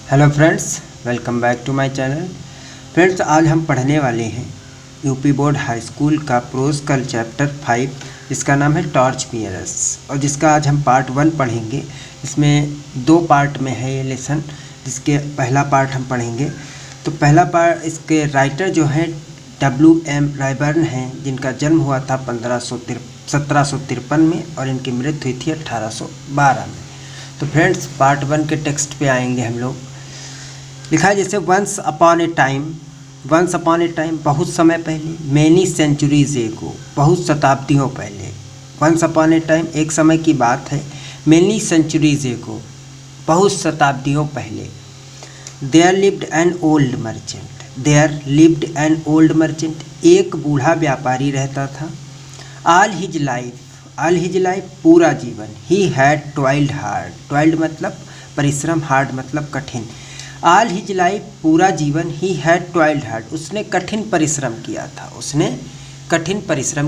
Hello friends, welcome back to my channel. Friends, आज हम पढ़ने वाले हैं यूपी बोर्ड हाई स्कूल का प्रोज का चैप्टर 5, जिसका नाम है टॉर्च बियरर्स, और जिसका आज हम पार्ट 1 पढ़ेंगे। इसमें 2 पार्ट में है ये लेसन, जिसके पहला पार्ट हम पढ़ेंगे। तो पहला पार्ट, इसके राइटर जो हैं W.M. रायबर्न हैं, जिनका जन्म हुआ था 1753 में और इनकी मृत्यु हुई थी 1812 में। तो फ्रेंड्स, पार्ट 1 के टेक्स्ट पे आएंगे हम लोग। लिखा है जैसे वंस अपॉन ए टाइम बहुत समय पहले, मैनी सेंचुरीज एगो बहुत शताब्दियों पहले। वंस अपॉन ए टाइम एक समय की बात है, मैनी सेंचुरीज एगो बहुत शताब्दियों पहले। There lived an old merchant एक बूढ़ा व्यापारी रहता था। ऑल हिज लाइफ पूरा जीवन। He had toiled hard, toiled मतलब परिश्रम, हार्ड मतलब कठिन। ऑल हिज लाइफ पूरा जीवन, ही हैड टॉइल्ड हार्ड उसने कठिन परिश्रम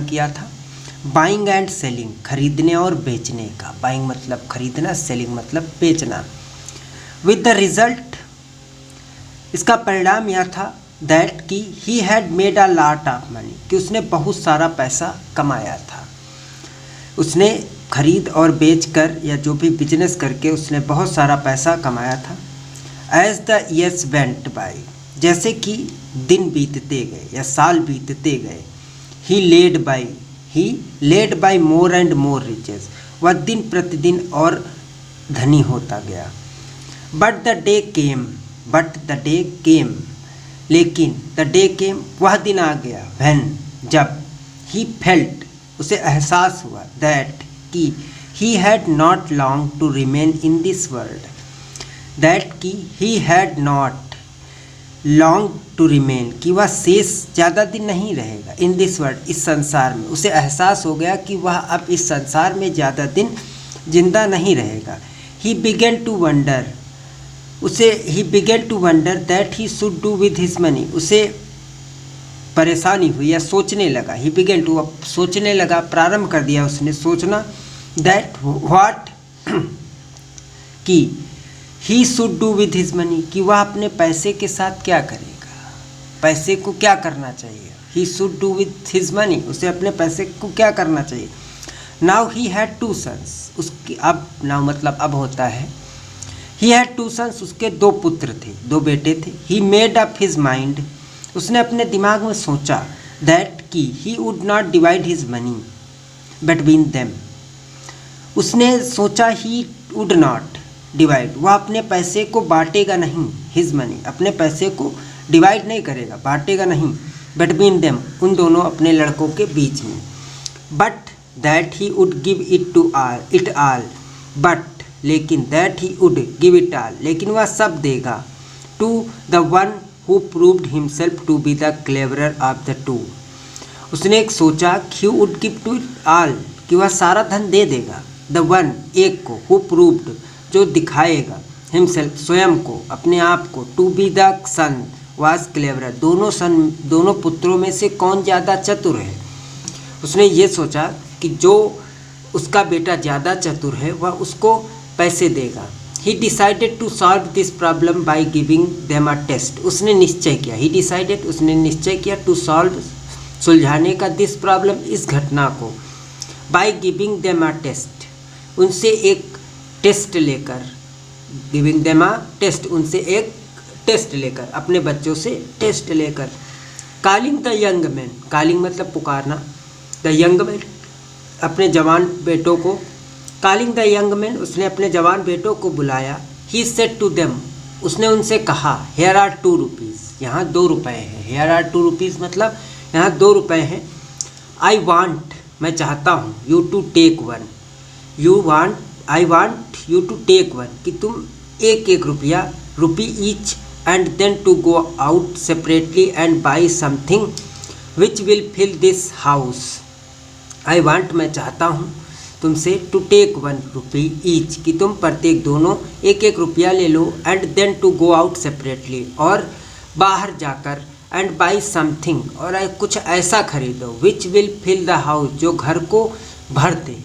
किया था। बाइंग एंड सेलिंग खरीदने और बेचने का, बाइंग मतलब खरीदना, सेलिंग मतलब बेचना। विद द रिजल्ट, इसका परिणाम यह था दैट कि he had made a lot of money, कि उसने बहुत सारा पैसा कमाया था। उसने खरीद और बेच कर या जो भी बिजनेस करके उसने बहुत सारा पैसा कमाया था। As the years went by, जैसे कि दिन बीतते गए या साल बीतते गए। He led by more and more riches, वह दिन प्रतिदिन और धनी होता गया। बट द डे केम, लेकिन द डे केम वह दिन आ गया, व्हेन जब, ही फेल्ट उसे एहसास हुआ, दैट कि he had not long to remain in this world, that कि he had not long to remain, कि वह शेष ज़्यादा दिन नहीं रहेगा, इन दिस वर्ल्ड इस संसार में। उसे एहसास हो गया कि वह अब इस संसार में ज़्यादा दिन जिंदा नहीं रहेगा। He began to wonder that he should do with his money, उसे परेशानी हुई या सोचने लगा। ही बिगेन टू, अब सोचने लगा, प्रारंभ कर दिया उसने सोचना। दैट व्हाट, कि ही should do with his money, कि वह अपने पैसे के साथ क्या करेगा, पैसे को क्या करना चाहिए। ही should do with his money, उसे अपने पैसे को क्या करना चाहिए। नाउ ही हैड 2 सन्स, उसकी अब, नाउ मतलब अब होता है। ही हैड 2 सन्स, उसके 2 पुत्र थे, 2 बेटे थे। He made up his mind, उसने अपने दिमाग में सोचा, दैट कि he would not divide his money between them, उसने सोचा ही वुड नॉट डिवाइड, वह अपने पैसे को बांटेगा नहीं, हिज मनी अपने पैसे को डिवाइड नहीं करेगा, बांटेगा नहीं, बिटवीन देम उन दोनों अपने लड़कों के बीच में। But that he would give it all, but लेकिन that he would give it all, लेकिन वह सब देगा, to the one who proved himself to be the cleverer of the two, उसने एक सोचा he would give to it all, कि वह सारा धन दे देगा, the one एक को, who proved जो दिखाएगा, himself स्वयं को, अपने आप को, to be the son was cleverer दोनों पुत्रों में से कौन ज़्यादा चतुर है। उसने ये सोचा कि जो उसका बेटा ज़्यादा चतुर है वह उसको पैसे देगा। He decided to solve this problem by giving them a test, उसने निश्चय किया to solve सुलझाने का this problem इस घटना को, by giving them a test उनसे एक टेस्ट लेकर, giving them a test उनसे एक टेस्ट लेकर, अपने बच्चों से टेस्ट लेकर। calling the young man, calling मतलब पुकारना, the young man अपने जवान बेटों को, कॉलिंग द यंग मैन उसने अपने जवान बेटों को बुलाया। ही सेड टू देम उसने उनसे कहा, हेयर आर 2 रुपीज़, यहाँ 2 रुपये हैं। हेयर आर 2 रुपीज़ मतलब यहाँ 2 रुपये हैं। आई वांट मैं चाहता हूँ, you to take one, I want you to take one, कि तुम एक rupee each, and then to go out separately and buy something which will fill this house. I want मैं चाहता हूँ तुमसे, टू टेक 1 रुपी ईच, कि तुम प्रत्येक दोनों एक रुपया ले लो, and then to go out separately और बाहर जाकर, एंड बाई समथिंग और कुछ ऐसा खरीदो, which will fill the house जो घर को भर दे।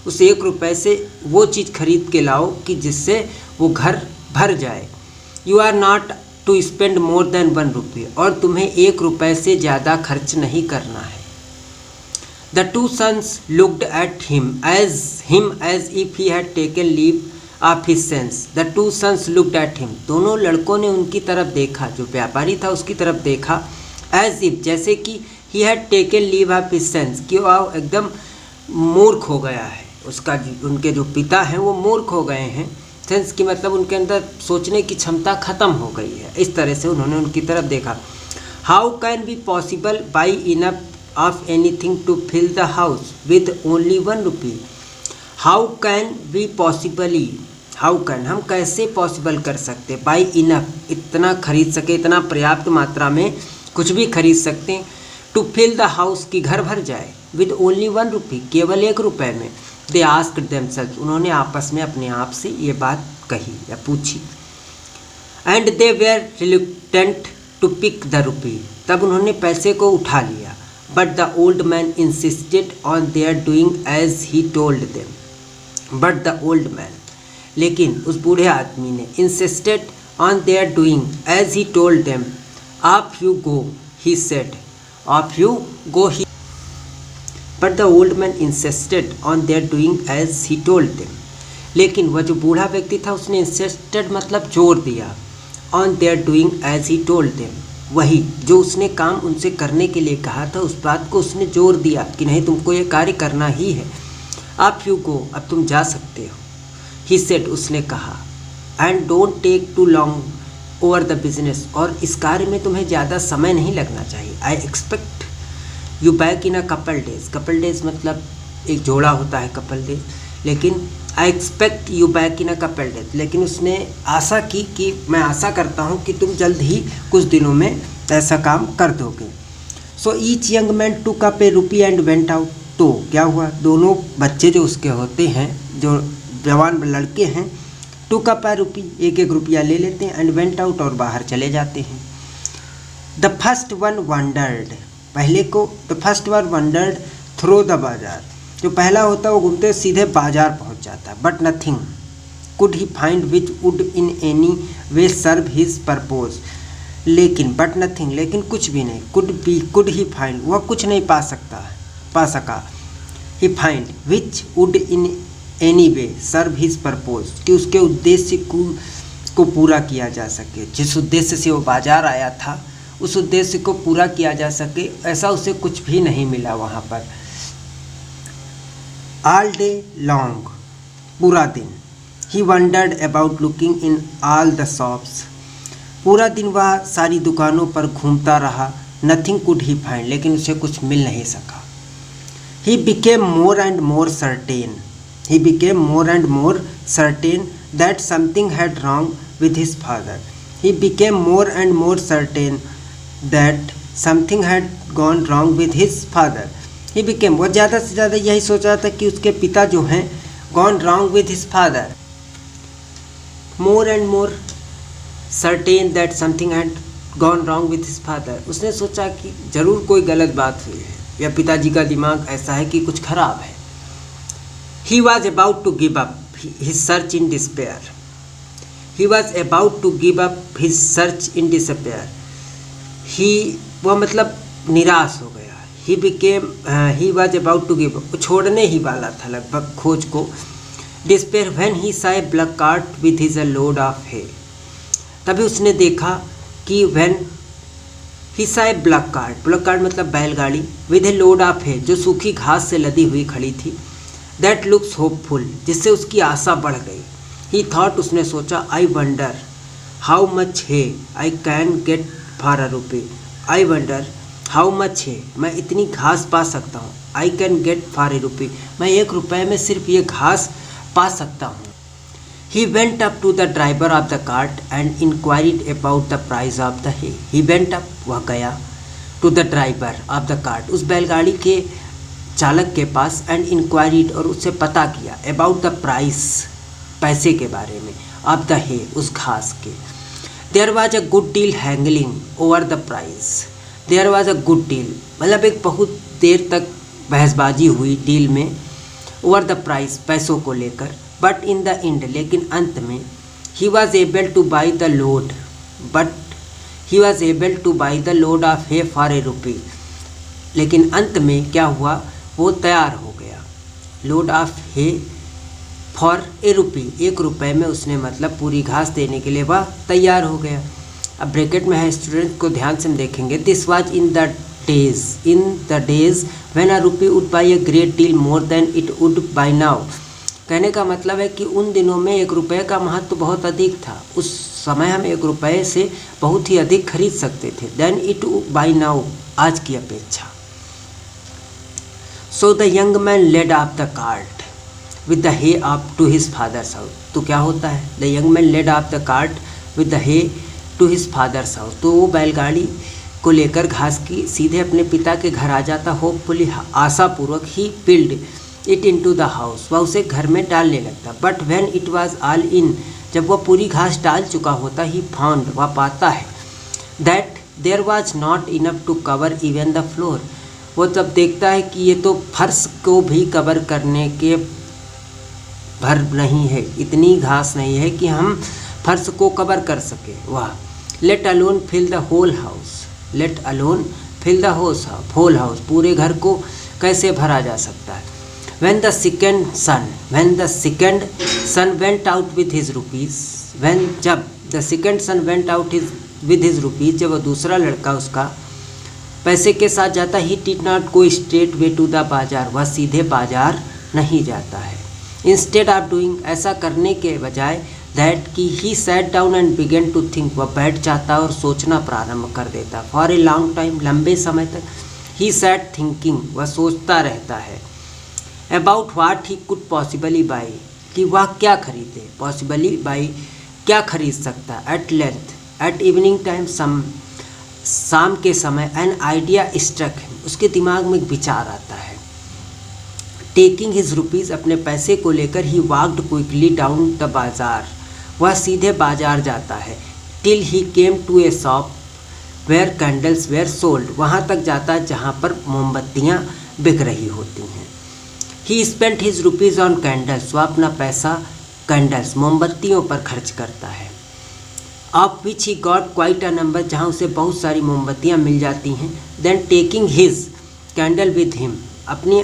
उस 1 रुपये से वो चीज़ खरीद के लाओ कि जिससे वो घर भर जाए। You are not to spend more than 1 रुपये, और तुम्हें 1 रुपये से ज़्यादा खर्च नहीं करना है। The two sons looked at him as if he had taken leave of his sense. The two sons looked at him, दोनों लड़कों ने उनकी तरफ देखा, जो व्यापारी था उसकी तरफ देखा, एज इफ, जैसे कि he had taken leave of his sense, कि वह एकदम मूर्ख हो गया है, उसका उनके जो पिता हैं वो मूर्ख हो गए हैं। सेंस की मतलब उनके अंदर सोचने की क्षमता खत्म हो गई है, इस तरह से उन्होंने उनकी तरफ देखा। How can be possible buy enough of anything to fill the house with only 1 rupee. How can be possibly, how can, हम कैसे पॉसिबल कर सकते, बाई इनफ, इतना खरीद सके, इतना पर्याप्त मात्रा में कुछ भी खरीद सकते हैं, टू फिल द हाउस, की घर भर जाए, विद ओनली 1 रुपी, केवल 1 रुपये में। दे आस्क्ड देमसेल्व्स, उन्होंने आपस में अपने आप से ये बात कही या पूछी। And they were reluctant to pick the rupee, तब उन्होंने पैसे को उठा लिया। But the old man insisted on their doing as he told them. But the old man, लेकिन उस बूढ़े आदमी ने, insisted on their doing as he told them. Off you go, he said, off you go, he. But the old man insisted on their doing as he told them, लेकिन वह जो बूढ़ा व्यक्ति था उसने इंसिस्टेड मतलब जोर दिया, on their doing as he told them, वही जो उसने काम उनसे करने के लिए कहा था उस बात को उसने जोर दिया कि नहीं, तुमको ये कार्य करना ही है। आप यू गो, अब तुम जा सकते हो। ही सेड, उसने कहा, and don't take too long over the business, और इस कार्य में तुम्हें ज़्यादा समय नहीं लगना चाहिए। I expect you back in a couple days, couple days मतलब एक जोड़ा होता है कपल डेज, लेकिन I expect you back in a couple days, लेकिन उसने आशा की कि मैं आशा करता हूँ कि तुम जल्द ही कुछ दिनों में ऐसा काम कर दोगे। So each young man took up A rupee and went out, तो क्या हुआ, दोनों बच्चे जो उसके होते हैं, जो जवान लड़के हैं, टुक अप ए रुपी, 1-1 रुपया ले लेते हैं, एंड वेंट आउट, और बाहर चले जाते हैं। द फर्स्ट वन वंडर्ड, पहले को, the first one wondered through the bazaar, जो पहला होता है वो घूमते सीधे बाजार पहुंच जाता है। But nothing could he find which would in any way serve his purpose, लेकिन बट नथिंग, लेकिन कुछ भी नहीं, कुड ही फाइंड, वह कुछ नहीं पा सका, he find which would in any way serve his purpose, कि उसके उद्देश्य को पूरा किया जा सके, जिस उद्देश्य से वो बाजार आया था उस उद्देश्य को पूरा किया जा सके, ऐसा उसे कुछ भी नहीं मिला वहाँ पर। ऑल डे लॉन्ग, पूरा दिन, he wondered about looking in all the shops, पूरा दिन वह सारी दुकानों पर घूमता रहा। नथिंग कुड ही फाइंड, लेकिन उसे कुछ मिल नहीं सका। He became more and more certain, he became more and more certain that something had wrong with his father. He became more and more certain that something had gone wrong with his father. He became, वो ज़्यादा से ज़्यादा यही सोच रहा था कि उसके पिता जो हैं gone wrong with his father. More and more certain that something had gone wrong with his father. उसने सोचा कि ज़रूर कोई गलत बात हुई है, या पिताजी का दिमाग ऐसा है कि कुछ खराब है। He was about to give up his search in despair. He was about to give up his search in despair. वह मतलब निराश हो गया। He was about to give up, छोड़ने ही वाला था लगभग खोज को। Despair when he saw a black cart with his load of hay. तभी उसने देखा कि when he saw a black cart मतलब बैलगाड़ी, with a load of hay, जो सूखी घास से लदी हुई खड़ी थी। That looks hopeful, जिससे उसकी आशा बढ़ गई। He thought, उसने सोचा, I wonder how much hay I can get for a rupee. I wonder how much hay, मैं इतनी घास पा सकता हूँ। I can get for a rupee, मैं 1 रुपये में सिर्फ ये घास पा सकता हूँ। He went up to the driver of the cart and inquired about the price of the hay. He went up, वह गया, to the driver of the cart, उस बैलगाड़ी के चालक के पास, एंड इंक्वायरीड, और उससे पता किया, अबाउट द प्राइस, पैसे के बारे में, ऑफ द हे, उस घास के। There was a good deal haggling over the price, there was a good deal मतलब एक बहुत देर तक बहसबाजी हुई डील में, ओवर द प्राइस, पैसों को लेकर। बट इन द एंड, लेकिन अंत में, he was able to buy the load but he was able to buy the load of hay for a rupee. लेकिन अंत में क्या हुआ, वो तैयार हो गया। Load of hay for a rupee, 1 रुपये में उसने मतलब पूरी घास देने के लिए वह तैयार हो गया। अब ब्रैकेट में है, स्टूडेंट को ध्यान से हम देखेंगे। This was in the days when a rupee would buy a great deal more than it would buy now. कहने का मतलब है कि उन दिनों में 1 रुपये का महत्व बहुत अधिक था। उस समय हम 1 रुपये से बहुत ही अधिक खरीद सकते थे, देन इट बाई नाउ, आज की अपेक्षा। So the young man led off the cart with the hay up to his father's house. तो क्या होता है, the young man led off the cart with the hay to his father's house. तो वो बैलगाड़ी को लेकर घास की सीधे अपने पिता के घर आ जाता। होपफुली, आशापूर्वक, he pulled it into the house, वह उसे घर में डालने लगता। But when it was all in, जब वह पूरी घास डाल चुका होता, ही फाउंड, वह पाता है, that there was not enough to cover even the floor. वो तब देखता है कि ये तो फर्श को भी कवर करने के भर नहीं है, इतनी घास नहीं है कि हम फर्श को कवर कर सके। वाह, let alone fill the whole house, let alone fill the whole house, पूरे घर को कैसे भरा जा सकता है। when the second son went out with his rupees, जब the second son went out with his rupees, जब वो दूसरा लड़का उसका पैसे के साथ जाता, he did not go straight way to the बाजार, वह सीधे बाजार नहीं जाता है। इंस्टेड ऑफ डूइंग, ऐसा करने के बजाय, दैट कि he sat down and began to think, वह बैठ जाता और सोचना प्रारंभ कर देता। फॉर ए लॉन्ग टाइम, लंबे समय तक, ही सैट थिंकिंग, वह सोचता रहता है। About what he could possibly buy, कि वह क्या खरीदे, पॉसिबली बाई क्या खरीद सकता। At length, at evening time, शाम के समय, एन आइडिया स्ट्रक हिम, उसके दिमाग में एक विचार आता है। टेकिंग हिज रुपीज़, अपने पैसे को लेकर, he walked quickly down the bazaar, वह सीधे बाजार जाता है। Till he came to a shop where candles were sold, वहाँ तक जाता है जहाँ पर मोमबत्तियाँ बिक रही होती हैं। He spent his rupees on candles, वह अपना पैसा कैंडल्स, मोमबत्तियों पर खर्च करता है। Of which he got quite a number, जहाँ उसे बहुत सारी मोमबत्तियाँ मिल जाती हैं। Then taking his candle with him, अपनी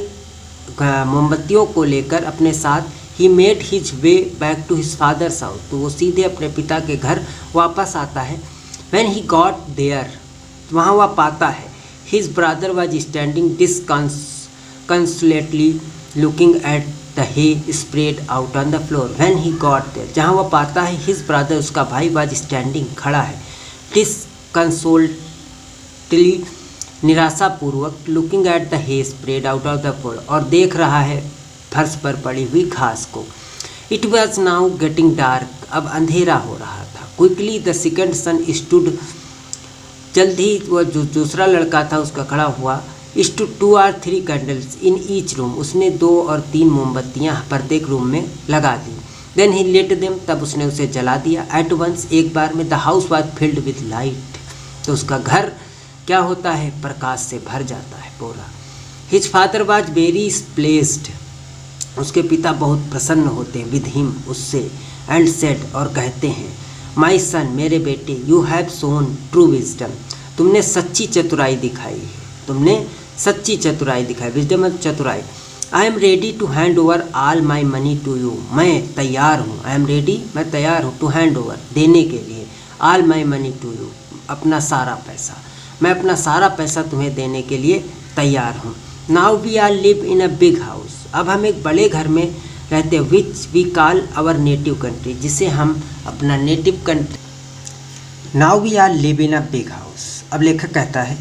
मोमबत्तियों को लेकर अपने साथ, he made his way back to his father's house, तो वो सीधे अपने पिता के घर वापस आता है। व्हेन ही गॉट देयर, वहाँ वह पाता है, his brother was standing disconsolately looking at the hay spread out on the floor. When he got there, जहाँ वह पाता है, हिज ब्रदर, उसका भाई, वाज स्टैंडिंग, खड़ा है, डिसकंसोलेटली, निराशापूर्वक, looking at the hay spread out of the floor, और देख रहा है फर्श पर पड़ी हुई घास को। It was now getting dark, अब अंधेरा हो रहा था। Quickly the second sun stood, जल्द ही वह जो दूसरा लड़का था उसका खड़ा हुआ। Stood 2 or 3 candles in each room, उसने 2 और 3 मोमबत्तियाँ प्रत्येक रूम में लगा दी। देन ही लेट देम, तब उसने उसे जला दिया। एट वंस, एक बार में, the house was filled with light, तो उसका घर क्या होता है, प्रकाश से भर जाता है पूरा। His father was very pleased, उसके पिता बहुत प्रसन्न होते हैं, विद हिम, उससे, एंड सेड, और कहते हैं, माई सन, मेरे बेटे, you have shown true wisdom, तुमने सच्ची चतुराई दिखाई है, तुमने सच्ची चतुराई दिखाई, विजडम चतुराई। I am ready to hand over all my money to you, मैं तैयार हूँ, आई एम रेडी, मैं तैयार हूँ, टू हैंड ओवर, देने के लिए, all my money to you, अपना सारा पैसा, मैं अपना सारा पैसा तुम्हें देने के लिए तैयार हूँ। Now we are live in a big house, अब हम एक बड़े घर में रहते हैं, which we call our native country, जिसे हम अपना native country. Now we are live in a big house, अब लेखक कहता है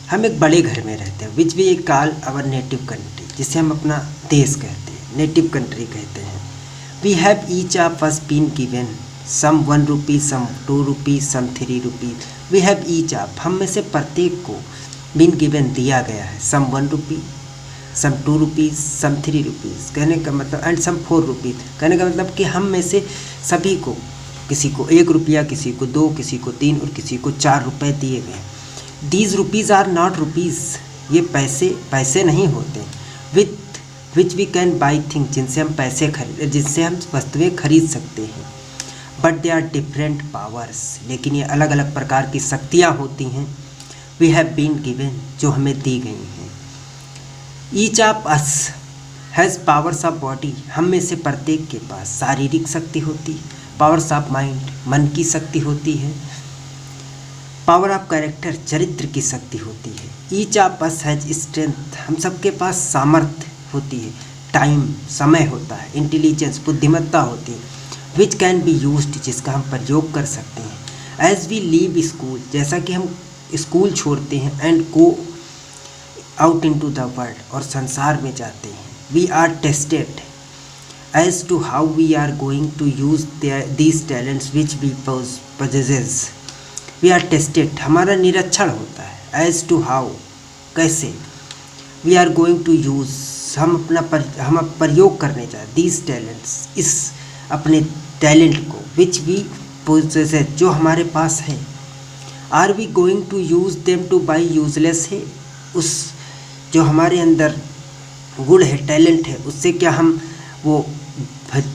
हम एक बड़े घर में रहते हैं, which we call our native country, जिसे हम अपना देश कहते हैं, नेटिव कंट्री कहते हैं। We have each of us been given some 1 rupee, some 2 rupee, some 3 rupee. We have each of, हम में से प्रत्येक को, बीन गिवन, दिया गया है, सम 1 रुपी, सम 2 रुपीज़, सम 3 रुपीज़, कहने का मतलब, एंड सम 4 रुपीज़, कहने का मतलब कि हम में से सभी को, किसी को 1 रुपया, किसी को 2, किसी को 3 और किसी को 4 रुपये दिए गए। These rupees are not rupees, ये पैसे नहीं होते। With which we can buy thing, जिनसे हम पैसे खरीद, जिनसे हम वस्तुएं खरीद सकते हैं। But they are different powers, लेकिन ये अलग अलग प्रकार की शक्तियाँ होती हैं। वी हैव बीन गिवन, जो हमें दी गई हैं। Each of us has powers of body, हम में से प्रत्येक के पास शारीरिक शक्ति होती है। पावर्स ऑफ माइंड, मन की शक्ति होती है। पावर ऑफ कैरेक्टर, चरित्र की शक्ति होती है। Each of us has strength, हम सबके पास सामर्थ्य होती है। टाइम, समय होता है। इंटेलिजेंस, बुद्धिमत्ता होती है। विच कैन बी यूज्ड, जिसका हम प्रयोग कर सकते हैं। एज वी लीव स्कूल, जैसा कि हम स्कूल छोड़ते हैं। And go out into the world, और संसार में जाते हैं। We are tested as to how we are going to use these talents which we possesses। We are tested, हमारा निरीक्षण होता है। एज टू हाउ, कैसे। We are going to use, हम प्रयोग करने चाहे। दीज टैलेंट्स, इस अपने टैलेंट को। विच वी पोजेस, जो हमारे पास है। Are we going to use them to buy useless है, उस जो हमारे अंदर गुण है, टैलेंट है, उससे क्या हम वो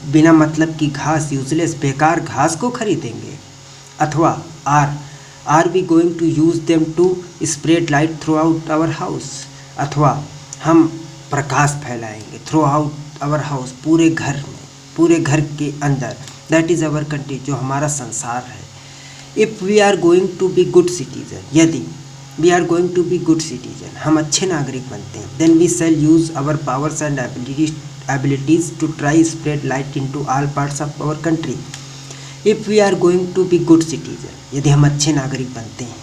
बिना मतलब की घास, यूजलेस बेकार घास को खरीदेंगे। अथवा or we going to use them to spread light throughout our house, अथवा हम प्रकाश फैलाएंगे थ्रू आउट आवर हाउस, पूरे घर में, पूरे घर के अंदर। दैट इज़ आवर कंट्री, जो हमारा संसार है। If we are going to be good citizen, यदि we are going to be good citizen, हम अच्छे नागरिक बनते हैं। Then we shall use our powers and abilities to try spread light into all parts of our country। If we are going to be good citizen, यदि हम अच्छे नागरिक बनते हैं,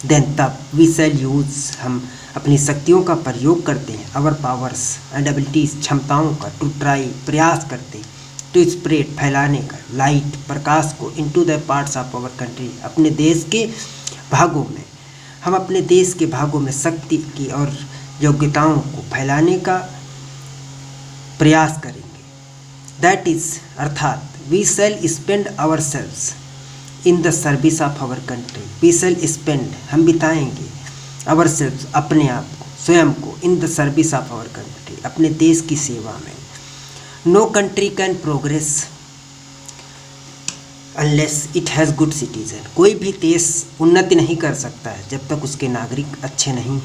then तब we shall use, हम अपनी शक्तियों का प्रयोग करते हैं। our powers and abilities, क्षमताओं का, to try, प्रयास करते, to spread, फैलाने का, light, प्रकाश को, into the parts of our country, अपने देश के भागों में, हम अपने देश के भागों में शक्ति की और योग्यताओं को फैलाने का प्रयास करेंगे। दैट इज, अर्थात we shall spend ourselves in the service of our country. We shall spend, हम बिताएंगे, आवर सेल्व्स, अपने आप को, स्वयं को, in the service of our country, अपने देश की सेवा में। No country can progress unless it has good citizen, कोई भी देश उन्नति नहीं कर सकता है जब तक उसके नागरिक अच्छे नहीं।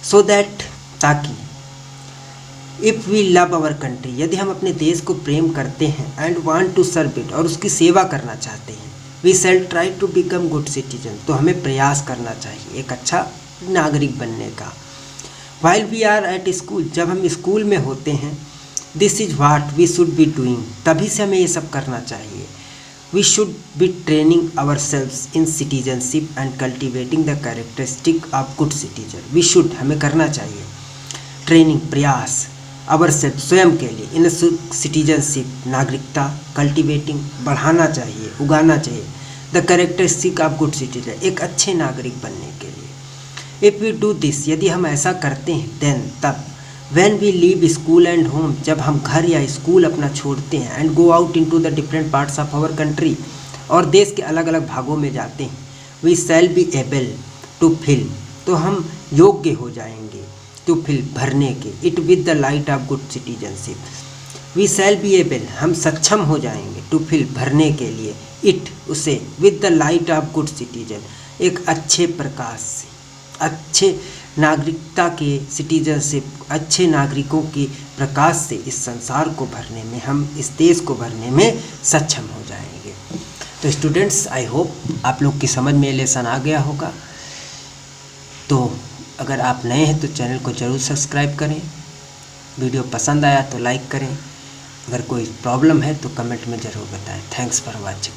सो दैट, ताकि, if we love our country, यदि हम अपने देश को प्रेम करते हैं। And want to serve it, और उसकी सेवा करना चाहते हैं। We shall try to become good citizen, तो हमें प्रयास करना चाहिए एक अच्छा नागरिक बनने का। While we are at school, जब हम स्कूल में होते हैं। This is what we should be doing, तभी से हमें ये सब करना चाहिए। We should be training ourselves in citizenship and cultivating the characteristic of good citizen. We should, हमें करना चाहिए, ट्रेनिंग, प्रयास, आवर सेल्फ, स्वयं के लिए, इन सिटीजनशिप, नागरिकता, कल्टिवेटिंग, बढ़ाना चाहिए, उगाना चाहिए, the characteristic of good citizen, एक अच्छे नागरिक बनने के लिए। इफ़ वी डू दिस, यदि हम ऐसा करते हैं। देन, तब, when we leave school and home, जब हम घर या स्कूल अपना छोड़ते हैं। And go out into the different parts of our country, और देश के अलग अलग भागों में जाते हैं। We shall be able to fill, तो हम योग्य हो जाएंगे, टू फिल, भरने के, it with the light of good citizenship. We shall be able, हम सक्षम हो जाएंगे, टू फिल, भरने के लिए, इट, उसे, with the light of good citizen, एक अच्छे प्रकाश से, अच्छे नागरिकता के, सिटीजनशिप, अच्छे नागरिकों के प्रकाश से इस संसार को भरने में, हम इस देश को भरने में सक्षम हो जाएंगे। तो स्टूडेंट्स, आई होप आप लोग की समझ में लेसन आ गया होगा। तो अगर आप नए हैं तो चैनल को ज़रूर सब्सक्राइब करें। वीडियो पसंद आया तो लाइक करें। अगर कोई प्रॉब्लम है तो कमेंट में ज़रूर बताएं। Thanks for watching.